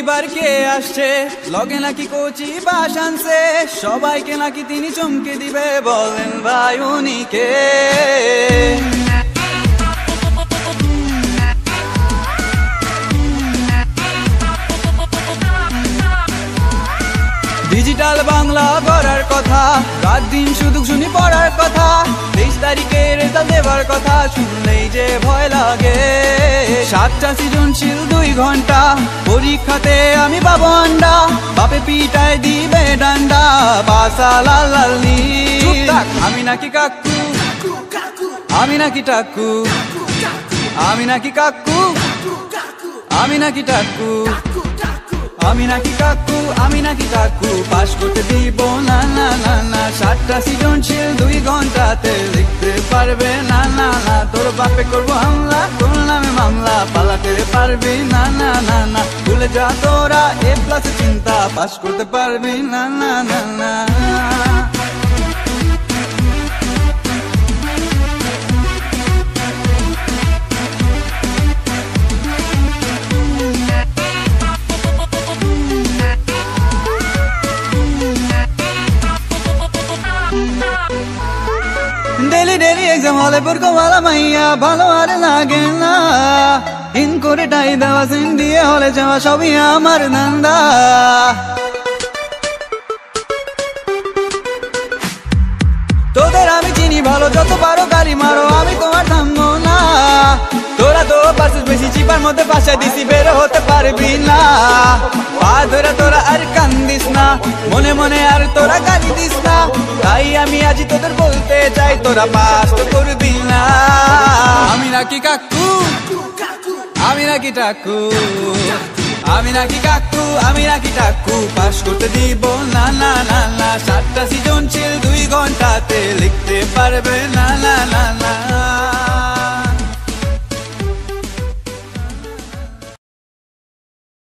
এইবার কে আসছে লগে নাকি কোচি বাস আনছে সবাইকে নাকি তিনি চমকে দিবে বলেন ভাই উনি কে ডিজিটাল বাংলা করার কথা রাত দিন শুধু শুনি পড়ার কথা 23 তারিখে রেজাল্ট দেবার কথা শুনলেই যে ভয় লাগে 7টা সৃজনশীল 2 ঘন্টা পরীক্ষাতে আমি পাবো আন্ডা বাপে পিটায় দিবে ডান্ডা বাসা লাল লাল নীল আমি নাকি কাকু আমি নাকি টাকু আমি নাকি কাকু আমি নাকি টাকু আমি নাকি কাকু আমি নাকি কাকু পাস করতে দিব না না না না 7টা সৃজনশীল 2 ঘন্টাতে লিখতে পারবে না না না তোর বাপে করবো হামলা তোর নামে মামলা পালাতে পারবি না না না না ভুলে যা তোরা A+ চিন্তা পাস করতে পারবি না না না না ডেলি ডেলি এক্সাম হলে পড়কো ভালো মাইয়া ভালো আর লাগে না ইন করে টাই দেওয়া সিন দিয়ে হলে যাওয়া সবই আমার ধান্দা তোদের আমি চিনি ভালো যত পারো গালি মারো আমি তোমার থামবো না তোরা তো পারছিস বেশি চিপার মধ্যে বাসা দিছি বের হতে পারবি না পা ধরে তোরা আর কান্দিস না মনে মনে আর তোরা গালি দিস না তাই আমি আজ তোদের বলতে চাই তোরা পাস তো করবি না আমি নাকি কাকু আমি নাকি টাকু আমি নাকি কাকু আমি নাকি টাকু পাস করতে দিব না না না না 7টা সৃজনশীল 2 ঘন্টাতে লিখতে পারবে না না